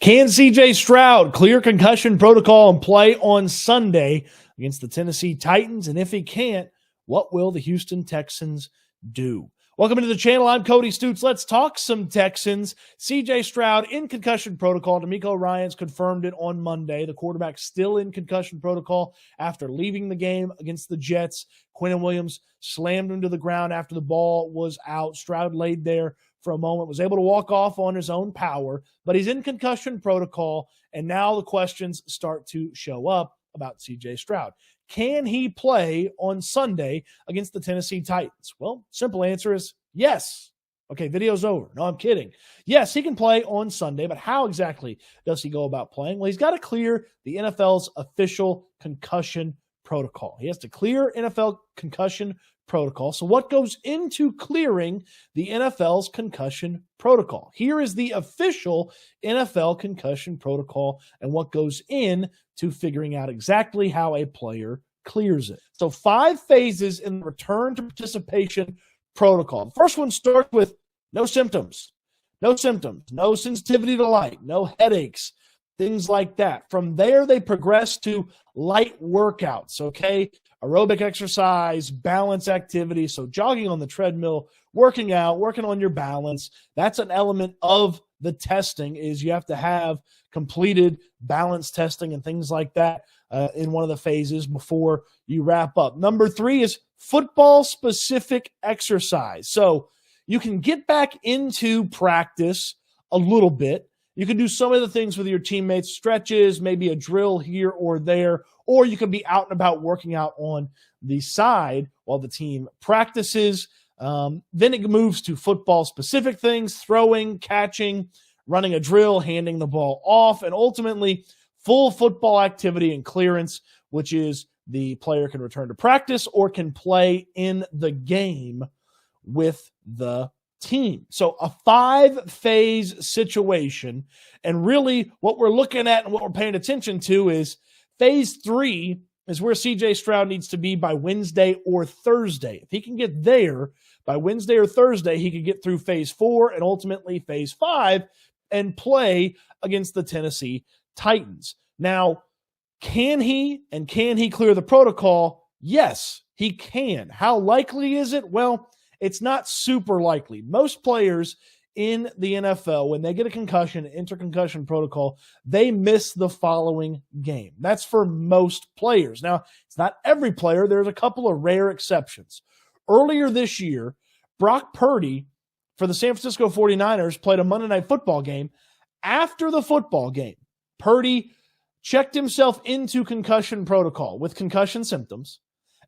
Can CJ Stroud clear concussion protocol and play on Sunday against the Tennessee Titans? And if he can't, what will the Houston Texans do? Welcome to the channel. I'm Cody Stoots. Let's talk some Texans. CJ Stroud in concussion protocol. Nico Ryans confirmed it on Monday. The quarterback still in concussion protocol after leaving the game against the Jets. Quinnen Williams slammed him to the ground after the ball was out. Stroud laid there for a moment, was able to walk off on his own power, but he's in concussion protocol, and now the questions start to show up about CJ Stroud. Can he play on Sunday against the Tennessee Titans? Well, simple answer is yes. Okay, video's over. No, I'm kidding. Yes, he can play on Sunday, but how exactly does he go about playing? Well, he's got to clear the NFL's official concussion protocol. He has to clear NFL concussion protocol. So what goes into clearing the NFL's concussion protocol? Here is the official NFL concussion protocol and what goes in to figuring out exactly how a player clears it. So 5 phases in the return to participation protocol. The first one starts with no symptoms, no sensitivity to light, no headaches, things like that. From there, they progress to light workouts, okay? Aerobic exercise, balance activity, so jogging on the treadmill, working out, working on your balance. That's an element of the testing, is you have to have completed balance testing and things like that in one of the phases before you wrap up. Number 3 is football-specific exercise. So you can get back into practice a little bit. You can do some of the things with your teammates, stretches, maybe a drill here or there, or you can be out and about working out on the side while the team practices. Then it moves to football-specific things, throwing, catching, running a drill, handing the ball off, and ultimately full football activity and clearance, which is the player can return to practice or can play in the game with the team. So a 5-phase situation, and really what we're looking at and what we're paying attention to is phase 3 is where CJ Stroud needs to be by Wednesday or Thursday. If he can get there by Wednesday or Thursday, he could get through phase 4 and ultimately phase 5 and play against the Tennessee Titans. Now, can he clear the protocol? Yes, he can. How likely is it? Well, it's not super likely. Most players in the NFL, when they get a concussion, enter concussion protocol, they miss the following game. That's for most players. Now, it's not every player. There's a couple of rare exceptions. Earlier this year, Brock Purdy for the San Francisco 49ers played a Monday Night Football game. After the football game, Purdy checked himself into concussion protocol with concussion symptoms.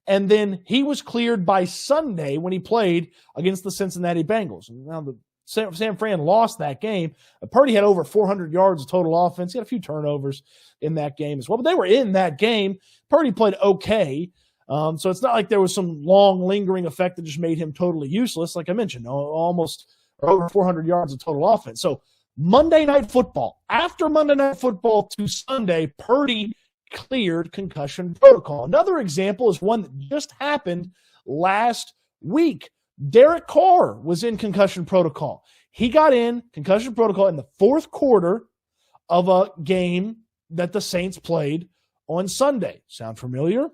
And then he was cleared by Sunday when he played against the Cincinnati Bengals. Now, the San Fran lost that game. Purdy had over 400 yards of total offense. He had a few turnovers in that game as well. But they were in that game. Purdy played okay. So it's not like there was some long, lingering effect that just made him totally useless. Like I mentioned, almost over 400 yards of total offense. So Monday Night Football. After Monday Night Football to Sunday, Purdy cleared concussion protocol. Another example is one that just happened last week. Derek Carr was in concussion protocol. He got in concussion protocol in the 4th quarter of a game that the Saints played on Sunday. Sound familiar?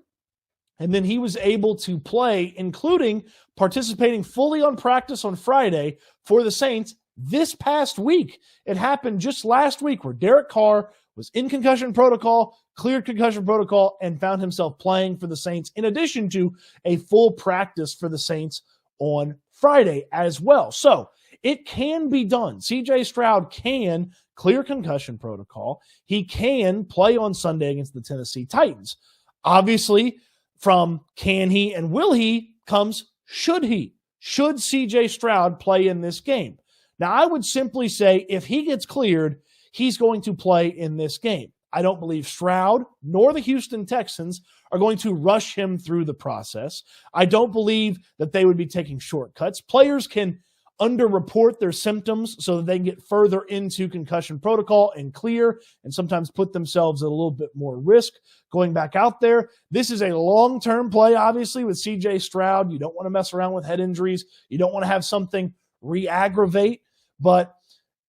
And then he was able to play, including participating fully on practice on Friday for the Saints this past week. It happened just last week where Derek Carr was in concussion protocol, cleared concussion protocol, and found himself playing for the Saints, in addition to a full practice for the Saints on Friday as well. So it can be done. CJ Stroud can clear concussion protocol. He can play on Sunday against the Tennessee Titans. Obviously, from can he and will he comes should he. Should CJ Stroud play in this game? Now, I would simply say if he gets cleared, he's going to play in this game. I don't believe Stroud nor the Houston Texans are going to rush him through the process. I don't believe that they would be taking shortcuts. Players can underreport their symptoms so that they can get further into concussion protocol and clear and sometimes put themselves at a little bit more risk going back out there. This is a long-term play, obviously, with CJ Stroud. You don't want to mess around with head injuries. You don't want to have something re-aggravate. But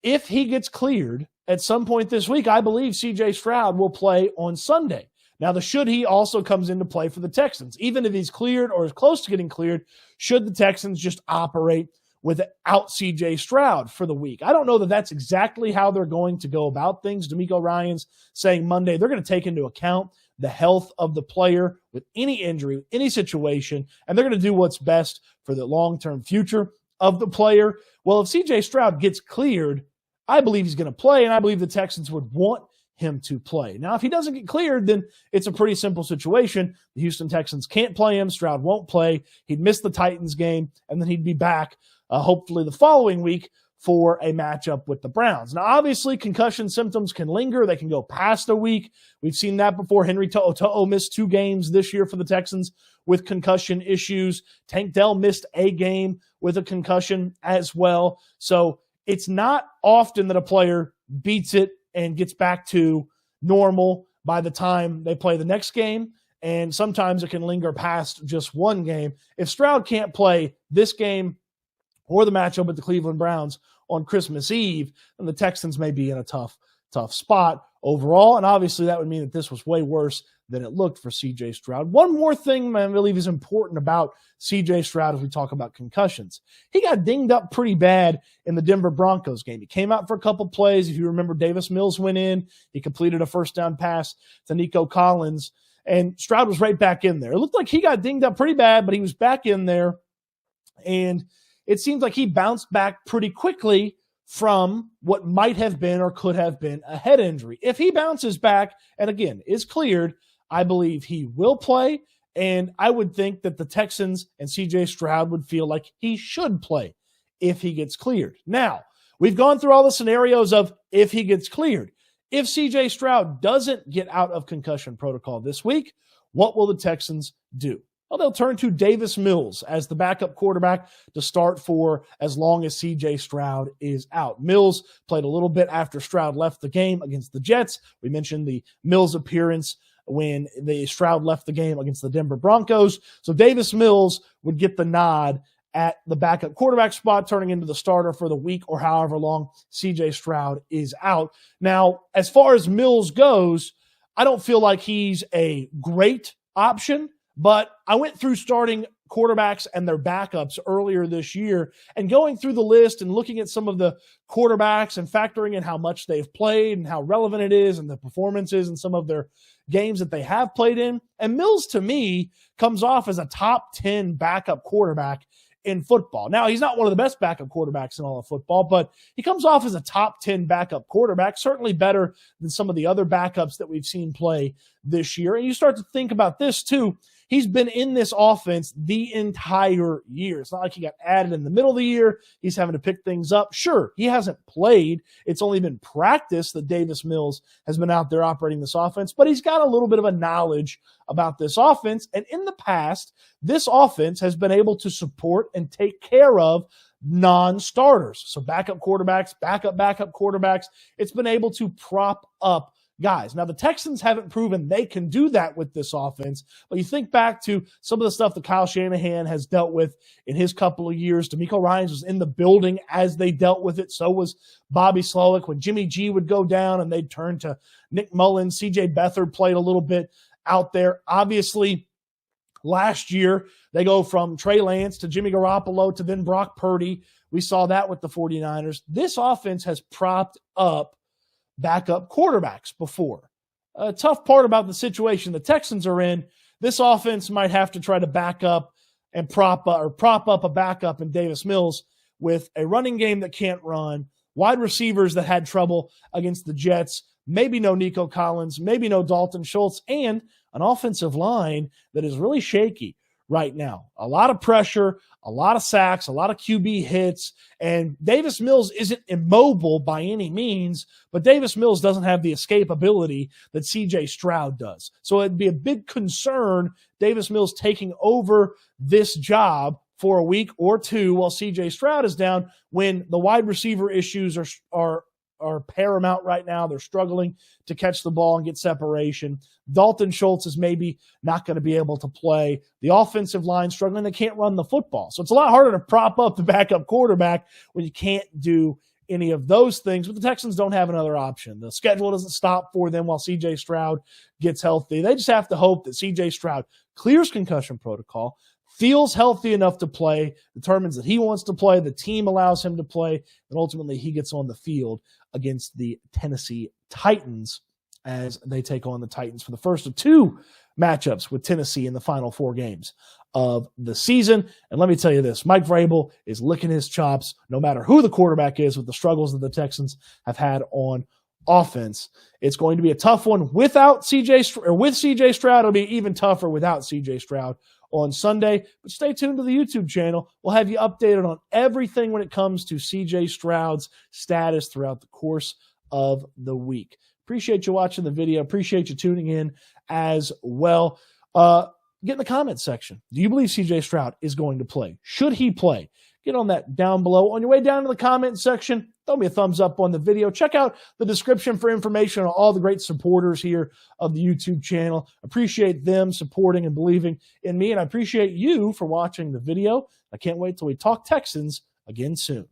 if he gets cleared at some point this week, I believe C.J. Stroud will play on Sunday. Now, the should he also comes into play for the Texans. Even if he's cleared or is close to getting cleared, should the Texans just operate without C.J. Stroud for the week? I don't know that that's exactly how they're going to go about things. D'Amico Ryans saying Monday they're going to take into account the health of the player with any injury, any situation, and they're going to do what's best for the long-term future of the player. Well, if C.J. Stroud gets cleared, I believe he's going to play, and I believe the Texans would want him to play. Now, if he doesn't get cleared, then it's a pretty simple situation. The Houston Texans can't play him. Stroud won't play. He'd miss the Titans game, and then he'd be back hopefully the following week for a matchup with the Browns. Now, obviously, concussion symptoms can linger. They can go past a week. We've seen that before. Henry To'o missed 2 games this year for the Texans with concussion issues. Tank Dell missed a game with a concussion as well. So it's not often that a player beats it and gets back to normal by the time they play the next game. And sometimes it can linger past just one game. If Stroud can't play this game or the matchup with the Cleveland Browns on Christmas Eve, then the Texans may be in a tough spot overall. And obviously that would mean that this was way worse than it looked for C.J. Stroud. One more thing I believe is important about C.J. Stroud as we talk about concussions. He got dinged up pretty bad in the Denver Broncos game. He came out for a couple plays. If you remember, Davis Mills went in. He completed a first down pass to Nico Collins, and Stroud was right back in there. It looked like he got dinged up pretty bad, but he was back in there, and it seems like he bounced back pretty quickly from what might have been or could have been a head injury. If he bounces back and, again, is cleared, I believe he will play, and I would think that the Texans and C.J. Stroud would feel like he should play if he gets cleared. Now, we've gone through all the scenarios of if he gets cleared. If C.J. Stroud doesn't get out of concussion protocol this week, what will the Texans do? Well, they'll turn to Davis Mills as the backup quarterback to start for as long as C.J. Stroud is out. Mills played a little bit after Stroud left the game against the Jets. We mentioned the Mills appearance when the Stroud left the game against the Denver Broncos. So Davis Mills would get the nod at the backup quarterback spot, turning into the starter for the week or however long C.J. Stroud is out. Now, as far as Mills goes, I don't feel like he's a great option, but I went through starting quarterbacks and their backups earlier this year and going through the list and looking at some of the quarterbacks and factoring in how much they've played and how relevant it is and the performances and some of their games that they have played in. And Mills, to me, comes off as a top 10 backup quarterback in football. Now, he's not one of the best backup quarterbacks in all of football, but he comes off as a top 10 backup quarterback, certainly better than some of the other backups that we've seen play this year. And you start to think about this too. He's been in this offense the entire year. It's not like he got added in the middle of the year. He's having to pick things up. Sure, he hasn't played. It's only been practice that Davis Mills has been out there operating this offense, but he's got a little bit of a knowledge about this offense. And in the past, this offense has been able to support and take care of non-starters. So backup quarterbacks, backup quarterbacks. It's been able to prop up guys. Now, the Texans haven't proven they can do that with this offense, but you think back to some of the stuff that Kyle Shanahan has dealt with in his couple of years. D'Amico Ryans was in the building as they dealt with it. So was Bobby Slowick. When Jimmy G would go down and they'd turn to Nick Mullins, C.J. Beathard played a little bit out there. Obviously, last year, they go from Trey Lance to Jimmy Garoppolo to then Brock Purdy. We saw that with the 49ers. This offense has propped up backup quarterbacks before. A tough part about the situation the Texans are in, this offense might have to try to back up and prop up a backup in Davis Mills with a running game that can't run, wide receivers that had trouble against the Jets, maybe no Nico Collins, maybe no Dalton Schultz, and an offensive line that is really shaky right now. A lot of pressure, a lot of sacks, a lot of QB hits, and Davis Mills isn't immobile by any means, but Davis Mills doesn't have the escapability that C.J. Stroud does. So it'd be a big concern, Davis Mills taking over this job for a week or two while C.J. Stroud is down when the wide receiver issues are paramount right now. They're struggling to catch the ball and get separation. Dalton Schultz is maybe not going to be able to play. The offensive line struggling. They can't run the football. So it's a lot harder to prop up the backup quarterback when you can't do any of those things, but the Texans don't have another option. The schedule doesn't stop for them while C.J. Stroud gets healthy. They just have to hope that C.J. Stroud clears concussion protocol, feels healthy enough to play, determines that he wants to play, the team allows him to play, and ultimately he gets on the field against the Tennessee Titans as they take on the Titans for the first of two matchups with Tennessee in the final 4 games of the season. And let me tell you this, Mike Vrabel is licking his chops no matter who the quarterback is with the struggles that the Texans have had on offense. It's going to be a tough one without with CJ Stroud. It'll be even tougher without CJ Stroud on Sunday. But stay tuned to the YouTube channel. We'll have you updated on everything when it comes to CJ Stroud's status throughout the course of the week. Appreciate you watching the video. Appreciate you tuning in as well. Get in the comments section. Do you believe CJ Stroud is going to play? Should he play? Get on that down below. On your way down to the comment section, throw me a thumbs up on the video. Check out the description for information on all the great supporters here of the YouTube channel. Appreciate them supporting and believing in me, and I appreciate you for watching the video. I can't wait till we talk Texans again soon.